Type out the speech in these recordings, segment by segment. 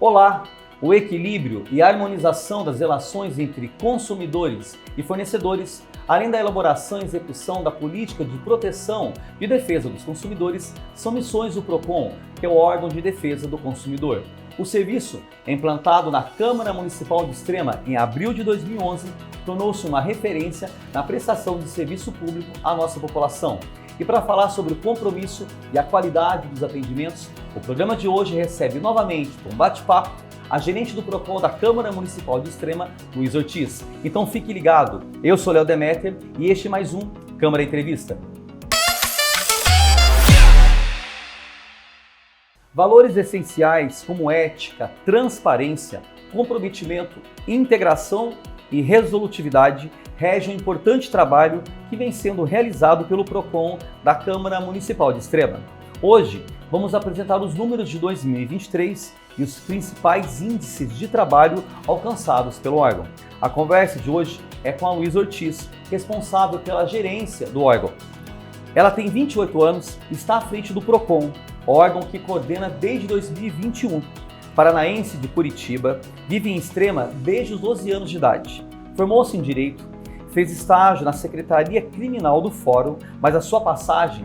Olá! O equilíbrio e a harmonização das relações entre consumidores e fornecedores, além da elaboração e execução da política de proteção e defesa dos consumidores, são missões do PROCON, que é o órgão de defesa do consumidor. O serviço, implantado na Câmara Municipal de Extrema em abril de 2011, tornou-se uma referência na prestação de serviço público à nossa população. E para falar sobre o compromisso e a qualidade dos atendimentos, o programa de hoje recebe novamente, com um bate-papo, a gerente do PROCON da Câmara Municipal de Extrema, Luiz Ortiz. Então fique ligado, eu sou Léo Deméter e este é mais um Câmara Entrevista. Valores essenciais como ética, transparência, comprometimento, integração e resolutividade regem um importante trabalho que vem sendo realizado pelo PROCON da Câmara Municipal de Extrema. Hoje, vamos apresentar os números de 2023 e os principais índices de trabalho alcançados pelo órgão. A conversa de hoje é com a Luiz Ortiz, responsável pela gerência do órgão. Ela tem 28 anos e está à frente do PROCON, órgão que coordena desde 2021. Paranaense de Curitiba, vive em Extrema desde os 12 anos de idade. Formou-se em Direito, fez estágio na Secretaria Criminal do Fórum, mas a sua passagem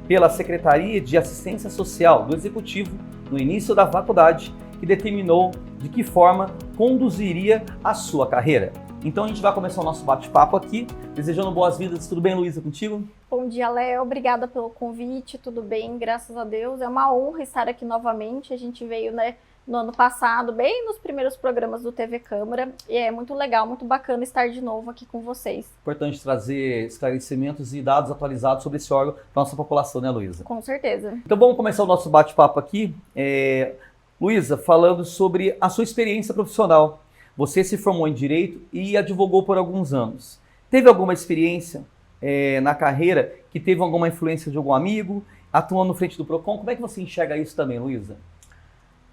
pela Secretaria de Assistência Social do Executivo, no início da faculdade, que determinou de que forma conduziria a sua carreira. Então a gente vai começar o nosso bate-papo aqui, desejando boas-vindas. Tudo bem, Luísa, contigo? Bom dia, Léo. Obrigada pelo convite. Tudo bem, graças a Deus. É uma honra estar aqui novamente. A gente veio, no ano passado, bem nos primeiros programas do TV Câmara, e é muito legal, muito bacana estar de novo aqui com vocês. Importante trazer esclarecimentos e dados atualizados sobre esse órgão para a nossa população, né, Luísa? Com certeza. Então vamos começar o nosso bate-papo aqui. Luísa, falando sobre a sua experiência profissional. Você se formou em Direito e advogou por alguns anos. Teve alguma experiência na carreira que teve alguma influência de algum amigo, atuando no frente do PROCON? Como é que você enxerga isso também, Luísa?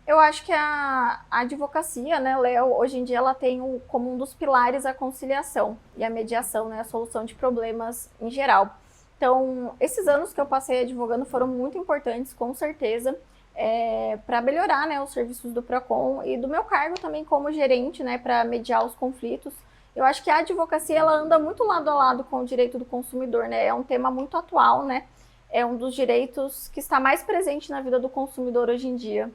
Eu acho que a advocacia, né, Léo, hoje em dia ela tem como um dos pilares a conciliação e a mediação, né, a solução de problemas em geral. Então, esses anos que eu passei advogando foram muito importantes, com certeza, para melhorar, né, os serviços do PROCON e do meu cargo também como gerente, né, para mediar os conflitos. Eu acho que a advocacia ela anda muito lado a lado com o direito do consumidor, né, é um tema muito atual, né, é um dos direitos que está mais presente na vida do consumidor hoje em dia.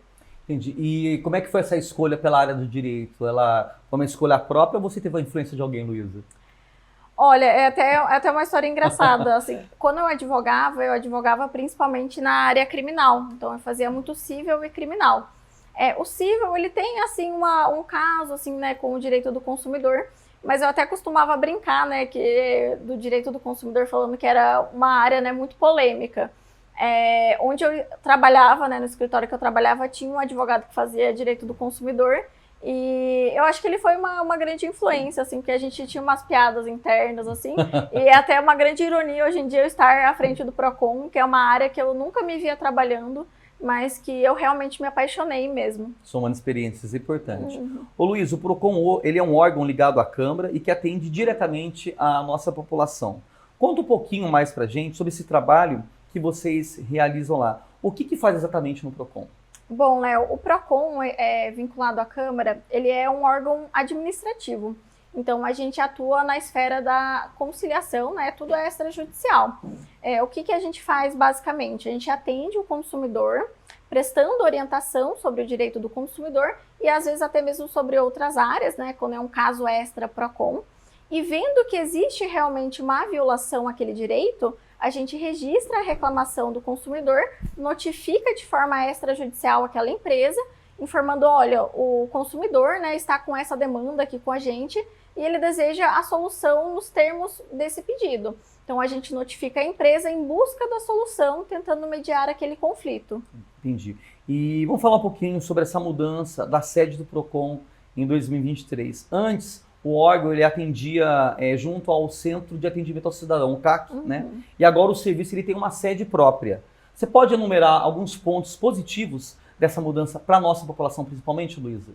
Entendi. E como é que foi essa escolha pela área do direito? Ela foi uma escolha própria ou você teve a influência de alguém, Luísa? Olha, é até uma história engraçada. Assim, quando eu advogava principalmente na área criminal. Então, eu fazia muito cível e criminal. O cível, ele tem, assim, um caso, assim, né, com o direito do consumidor. Mas eu até costumava brincar, né, do direito do consumidor, falando que era uma área, né, muito polêmica. Onde eu trabalhava, né, no escritório que eu trabalhava, tinha um advogado que fazia direito do consumidor e eu acho que ele foi uma grande influência, assim, porque a gente tinha umas piadas internas, assim, e é até uma grande ironia hoje em dia eu estar à frente do PROCON, que é uma área que eu nunca me via trabalhando, mas que eu realmente me apaixonei mesmo. São uma experiência importante. Ô Luiz, o PROCON ele é um órgão ligado à Câmara e que atende diretamente à nossa população. Conta um pouquinho mais pra gente sobre esse trabalho que vocês realizam lá. O que faz exatamente no PROCON? Bom, Léo, o PROCON vinculado à Câmara, ele é um órgão administrativo. Então, a gente atua na esfera da conciliação, né? Tudo é extrajudicial. O que a gente faz, basicamente? A gente atende o consumidor, prestando orientação sobre o direito do consumidor e, às vezes, até mesmo sobre outras áreas, né? Quando é um caso extra PROCON. E vendo que existe realmente uma violação àquele direito, a gente registra a reclamação do consumidor, notifica de forma extrajudicial aquela empresa, informando, olha, o consumidor, né, está com essa demanda aqui com a gente e ele deseja a solução nos termos desse pedido. Então a gente notifica a empresa em busca da solução, tentando mediar aquele conflito. Entendi. E vamos falar um pouquinho sobre essa mudança da sede do PROCON em 2023. Antes, o órgão ele atendia junto ao Centro de Atendimento ao Cidadão, o CAC, né? E agora o serviço ele tem uma sede própria. Você pode enumerar alguns pontos positivos dessa mudança para a nossa população, principalmente, Luísa?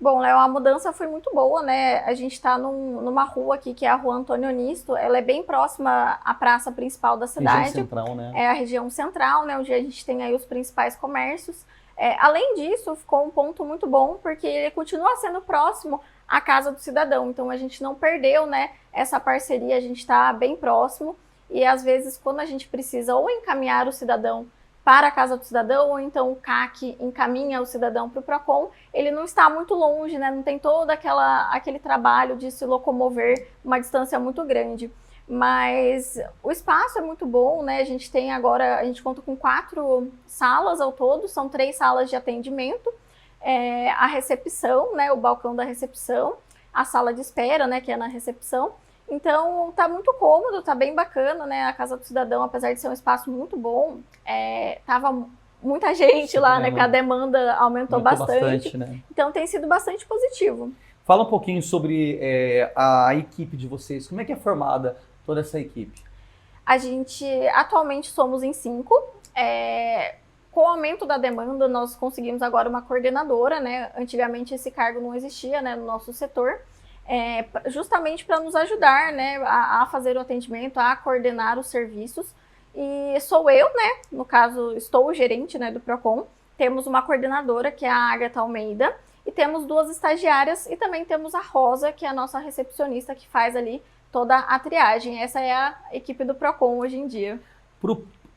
Bom, Léo, a mudança foi muito boa, né? A gente está numa rua aqui, que é a Rua Antônio Onisto. Ela é bem próxima à praça principal da cidade. Região central, né? É a região central, né? Onde a gente tem aí os principais comércios. Além disso, ficou um ponto muito bom, porque ele continua sendo próximo à casa do cidadão. Então, a gente não perdeu, né, essa parceria, a gente está bem próximo. E, às vezes, quando a gente precisa ou encaminhar o cidadão para a casa do cidadão, ou então o CAC encaminha o cidadão para o PROCON, ele não está muito longe, né, não tem todo aquele trabalho de se locomover uma distância muito grande. Mas o espaço é muito bom, né? A gente tem agora, a gente conta com 4 salas ao todo, são 3 salas de atendimento, a recepção, né? O balcão da recepção, a sala de espera, né? Que é na recepção. Então tá muito cômodo, tá bem bacana, né? A Casa do Cidadão, apesar de ser um espaço muito bom, tava muita gente lá, né? Que a demanda aumentou bastante, né? Então tem sido bastante positivo. Fala um pouquinho sobre a equipe de vocês, como é que é formada toda essa equipe? A gente, atualmente, somos em 5. Com o aumento da demanda, nós conseguimos agora uma coordenadora, né? Antigamente esse cargo não existia, né, no nosso setor, justamente para nos ajudar, né, a fazer o atendimento, a coordenar os serviços. E sou eu, né? No caso, estou o gerente, né, do PROCON. Temos uma coordenadora, que é a Agatha Almeida, e temos 2 estagiárias, e também temos a Rosa, que é a nossa recepcionista, que faz ali toda a triagem. Essa é a equipe do PROCON hoje em dia.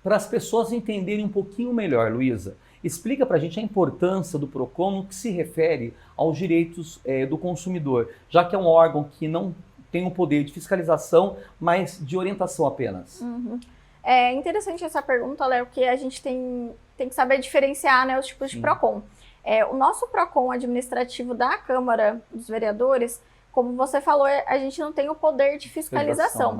Para as pessoas entenderem um pouquinho melhor, Luísa, explica para a gente a importância do PROCON no que se refere aos direitos do consumidor, já que é um órgão que não tem o poder de fiscalização, mas de orientação apenas. Uhum. É interessante essa pergunta, Léo, porque a gente tem que saber diferenciar, né, os tipos de PROCON. O nosso PROCON administrativo da Câmara dos Vereadores, como você falou, a gente não tem o poder de fiscalização.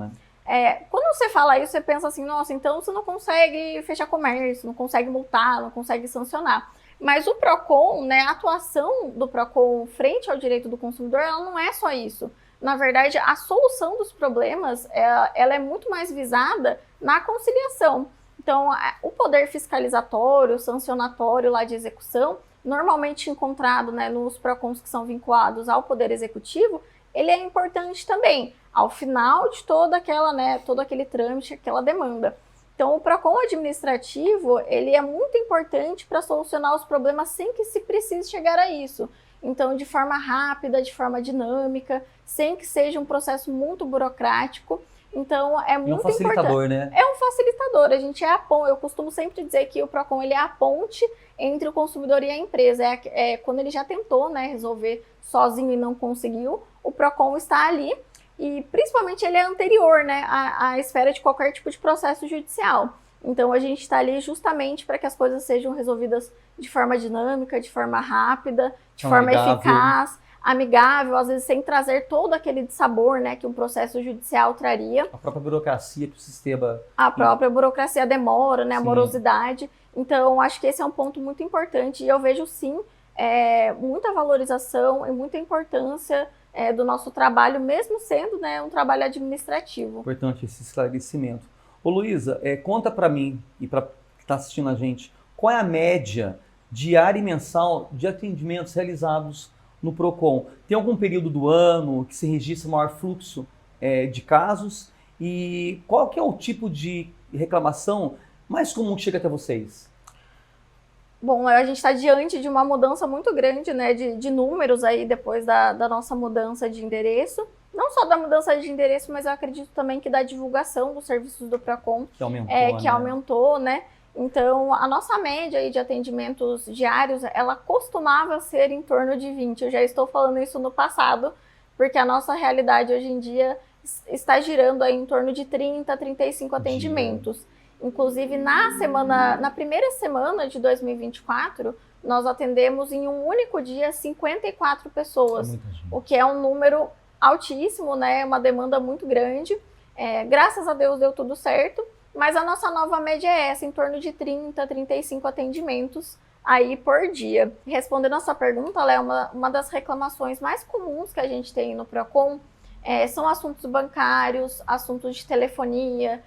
Né? Quando você fala isso, você pensa assim, nossa, então você não consegue fechar comércio, não consegue multar, não consegue sancionar. Mas o PROCON, né, a atuação do PROCON frente ao direito do consumidor, ela não é só isso. Na verdade, a solução dos problemas, ela é muito mais visada na conciliação. Então, o poder fiscalizatório, sancionatório lá de execução, normalmente encontrado, né, nos PROCONs que são vinculados ao Poder Executivo, ele é importante também, ao final de todo aquele trâmite, aquela demanda. Então, o PROCON administrativo, ele é muito importante para solucionar os problemas sem que se precise chegar a isso. Então, de forma rápida, de forma dinâmica, sem que seja um processo muito burocrático. Então, é muito importante. É um facilitador, né? É um facilitador. A gente eu costumo sempre dizer que o PROCON, ele é a ponte entre o consumidor e a empresa. Quando ele já tentou, né, resolver sozinho e não conseguiu, o PROCON está ali. E, principalmente, ele é anterior, né, à esfera de qualquer tipo de processo judicial. Então, a gente está ali justamente para que as coisas sejam resolvidas de forma dinâmica, de forma rápida, de forma eficaz, amigável, às vezes sem trazer todo aquele dissabor, né, que um processo judicial traria. A própria burocracia que o sistema... A própria burocracia demora, né, a morosidade. Então, acho que esse é um ponto muito importante. E eu vejo, sim, muita valorização e muita importância do nosso trabalho, mesmo sendo, né, um trabalho administrativo. Importante esse esclarecimento. Ô Luísa, conta para mim e para quem está assistindo a gente, qual é a média diária e mensal de atendimentos realizados no PROCON? Tem algum período do ano que se registra maior fluxo de casos? E qual que é o tipo de reclamação mais comum que chega até vocês? Bom, a gente está diante de uma mudança muito grande, né, de números aí depois da nossa mudança de endereço. Não só da mudança de endereço, mas eu acredito também que da divulgação dos serviços do PROCON, que aumentou, né? Então, a nossa média aí de atendimentos diários, ela costumava ser em torno de 20. Eu já estou falando isso no passado, porque a nossa realidade hoje em dia está girando aí em torno de 30, 35 atendimentos. Inclusive, na primeira semana de 2024, nós atendemos em um único dia 54 pessoas, o que é um número altíssimo, né? Uma demanda muito grande. Graças a Deus deu tudo certo, mas a nossa nova média é essa, em torno de 30, 35 atendimentos aí por dia. Respondendo a sua pergunta, Léo, uma das reclamações mais comuns que a gente tem no PROCON são assuntos bancários, assuntos de telefonia,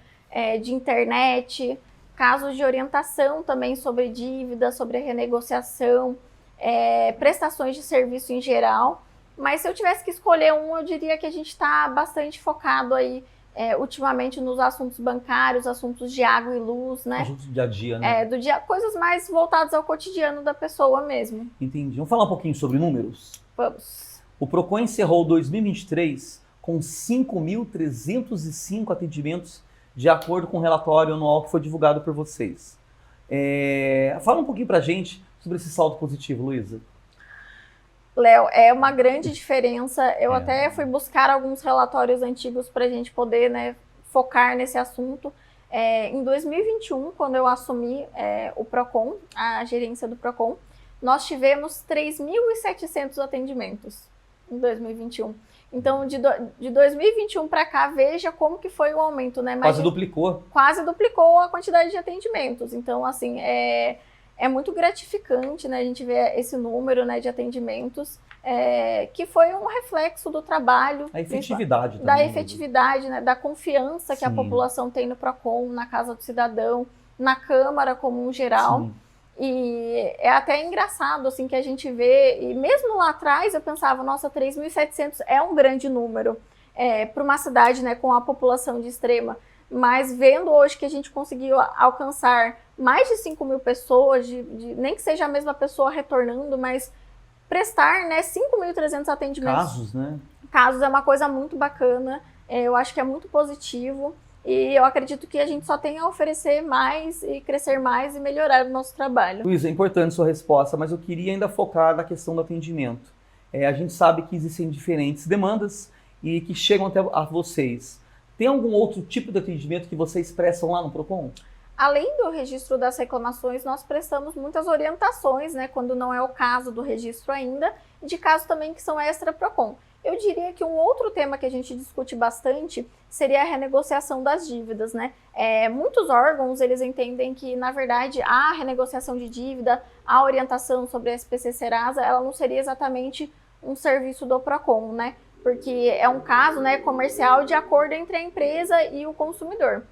de internet, casos de orientação também sobre dívida, sobre renegociação, prestações de serviço em geral. Mas se eu tivesse que escolher um, eu diria que a gente está bastante focado aí ultimamente nos assuntos bancários, assuntos de água e luz, né? Assuntos do dia a dia, né? Do dia, coisas mais voltadas ao cotidiano da pessoa mesmo. Entendi. Vamos falar um pouquinho sobre números? Vamos. O PROCON encerrou 2023 com 5.305 atendimentos, de acordo com o relatório anual que foi divulgado por vocês. Fala um pouquinho pra gente sobre esse saldo positivo, Luísa. Léo, é uma grande diferença. Eu até fui buscar alguns relatórios antigos para a gente poder, né, focar nesse assunto. Em 2021, quando eu assumi o PROCON, a gerência do PROCON, nós tivemos 3.700 atendimentos em 2021. Então, de 2021 para cá, veja como que foi o aumento, né? Quase duplicou. Quase duplicou a quantidade de atendimentos. Então, assim, é muito gratificante, né, a gente ver esse número, né, de atendimentos, que foi um reflexo do trabalho. A efetividade. Da efetividade, né, da confiança que a Sim. população tem no PROCON, na Casa do Cidadão, na Câmara como um geral. Sim. E é até engraçado, assim, que a gente vê, e mesmo lá atrás eu pensava, nossa, 3.700 é um grande número para uma cidade, né, com a população de extrema, mas vendo hoje que a gente conseguiu alcançar mais de 5.000 pessoas, nem que seja a mesma pessoa retornando, mas prestar, né, 5.300 atendimentos. Casos, né? Casos é uma coisa muito bacana, eu acho que é muito positivo. E eu acredito que a gente só tem a oferecer mais e crescer mais e melhorar o nosso trabalho. Luísa, é importante sua resposta, mas eu queria ainda focar na questão do atendimento. A gente sabe que existem diferentes demandas e que chegam até a vocês. Tem algum outro tipo de atendimento que vocês prestam lá no PROCON? Além do registro das reclamações, nós prestamos muitas orientações, né, quando não é o caso do registro ainda, e de casos também que são extra-PROCON. Eu diria que um outro tema que a gente discute bastante seria a renegociação das dívidas, né? Muitos órgãos, eles entendem que, na verdade, a renegociação de dívida, a orientação sobre a SPC Serasa, ela não seria exatamente um serviço do PROCON, né? Porque é um caso, né, comercial de acordo entre a empresa e o consumidor.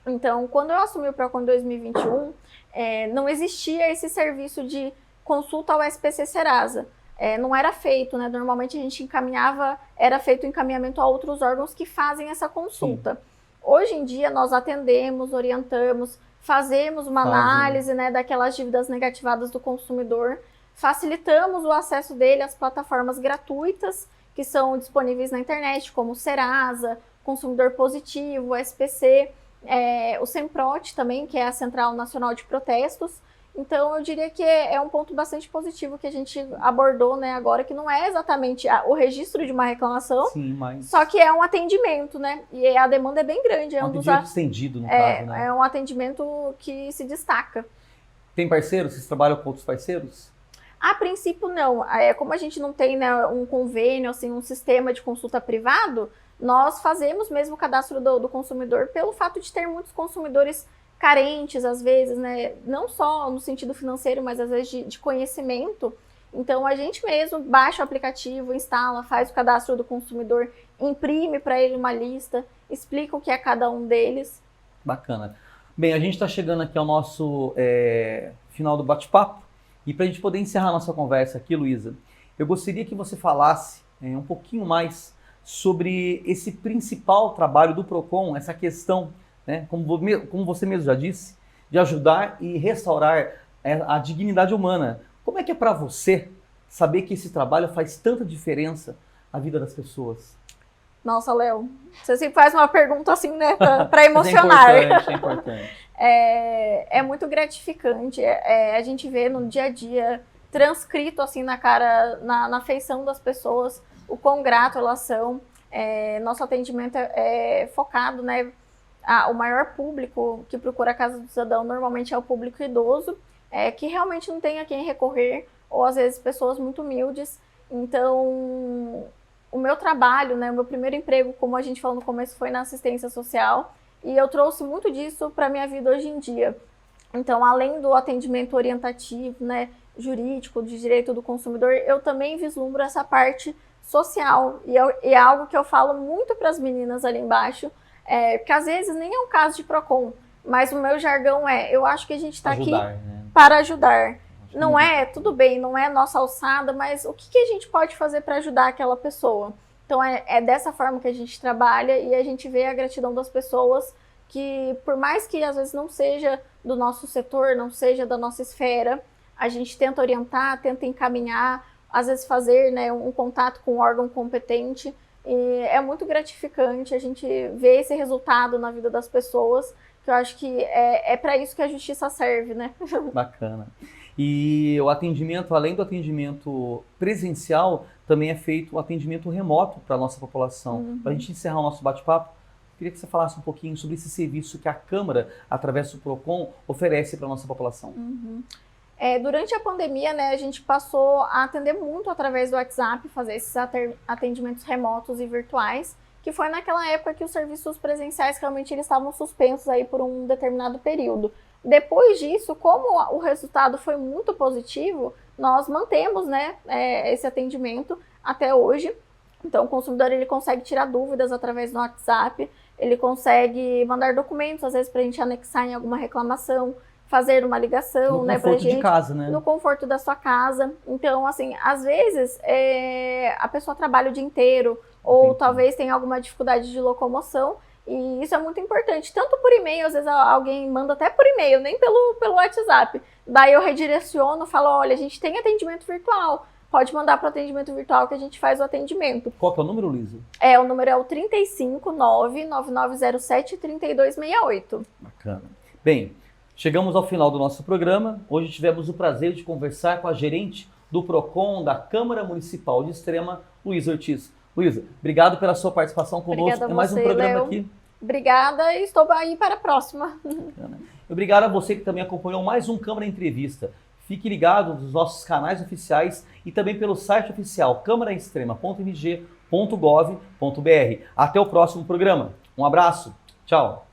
Então, quando eu assumi o PROCON em 2021, não existia esse serviço de consulta ao SPC Serasa. Não era feito, né? Normalmente a gente era feito o encaminhamento a outros órgãos que fazem essa consulta. Sim. Hoje em dia nós atendemos, orientamos, fazemos uma análise, né, daquelas dívidas negativadas do consumidor, facilitamos o acesso dele às plataformas gratuitas que são disponíveis na internet, como o Serasa, Consumidor Positivo, o SPC, o SEMPROT também, que é a Central Nacional de Protestos. Então, eu diria que é um ponto bastante positivo que a gente abordou, né, agora, que não é exatamente o registro de uma reclamação, sim, mas... só que é um atendimento, né, e a demanda é bem grande. Um atendimento estendido, no caso, né? É um atendimento que se destaca. Tem parceiros? Vocês trabalham com outros parceiros? A princípio, não. Como a gente não tem, né, um convênio, assim, um sistema de consulta privado, nós fazemos mesmo o cadastro do consumidor pelo fato de ter muitos consumidores carentes, às vezes, né? Não só no sentido financeiro, mas às vezes de conhecimento. Então, a gente mesmo baixa o aplicativo, instala, faz o cadastro do consumidor, imprime para ele uma lista, explica o que é cada um deles. Bacana. Bem, a gente está chegando aqui ao nosso final do bate-papo. E para a gente poder encerrar nossa conversa aqui, Luísa, eu gostaria que você falasse um pouquinho mais sobre esse principal trabalho do PROCON, essa questão, né, como você mesmo já disse, de ajudar e restaurar a dignidade humana. Como é que é para você saber que esse trabalho faz tanta diferença na vida das pessoas? Nossa, Léo, você sempre faz uma pergunta assim, né, para emocionar. É importante. É muito gratificante. A gente vê no dia a dia, transcrito assim na feição das pessoas, o quão grato elas são. Nosso atendimento é focado, né? O maior público que procura a Casa do Cidadão normalmente é o público idoso, que realmente não tem a quem recorrer, ou às vezes pessoas muito humildes. Então, o meu trabalho, né, o meu primeiro emprego, como a gente falou no começo, foi na assistência social, e eu trouxe muito disso para a minha vida hoje em dia. Então, além do atendimento orientativo, né, jurídico, de direito do consumidor, eu também vislumbro essa parte social, e é algo que eu falo muito para as meninas ali embaixo, porque às vezes nem é um caso de PROCON, mas o meu jargão eu acho que a gente está aqui, né, para ajudar. Não tudo bem, não é nossa alçada, mas o que a gente pode fazer para ajudar aquela pessoa? Então é dessa forma que a gente trabalha e a gente vê a gratidão das pessoas que, por mais que às vezes não seja do nosso setor, não seja da nossa esfera, a gente tenta orientar, tenta encaminhar, às vezes fazer, né, um contato com um órgão competente. E é muito gratificante a gente ver esse resultado na vida das pessoas, que eu acho que é para isso que a justiça serve, né? Bacana. E o atendimento, além do atendimento presencial, também é feito o atendimento remoto para a nossa população. Para a gente encerrar o nosso bate-papo, queria que você falasse um pouquinho sobre esse serviço que a Câmara, através do PROCON, oferece para a nossa população. Durante a pandemia, né, a gente passou a atender muito através do WhatsApp, fazer esses atendimentos remotos e virtuais, que foi naquela época que os serviços presenciais realmente eles estavam suspensos aí por um determinado período. Depois disso, como o resultado foi muito positivo, nós mantemos, né, esse atendimento até hoje. Então, o consumidor ele consegue tirar dúvidas através do WhatsApp, ele consegue mandar documentos, às vezes, para a gente anexar em alguma reclamação, fazer uma ligação, né, pra gente, de casa, né? No conforto da sua casa. Então, assim, às vezes a pessoa trabalha o dia inteiro, ou talvez tenha alguma dificuldade de locomoção, e isso é muito importante, tanto por e-mail, às vezes alguém manda até por e-mail, nem pelo WhatsApp. Daí eu redireciono, falo, olha, a gente tem atendimento virtual, pode mandar para o atendimento virtual que a gente faz o atendimento. Qual que é o número, Luísa? O número é o 359-9907-3268. Bacana. Bem, chegamos ao final do nosso programa. Hoje tivemos o prazer de conversar com a gerente do PROCON da Câmara Municipal de Extrema, Luísa Ortiz. Luísa, obrigado pela sua participação conosco. Obrigada a mais você, um programa Léo. aqui. Obrigada e estou aí para a próxima. Obrigado a você que também acompanhou mais um Câmara Entrevista. Fique ligado nos nossos canais oficiais e também pelo site oficial câmaraextrema.mg.gov.br. Até o próximo programa. Um abraço. Tchau.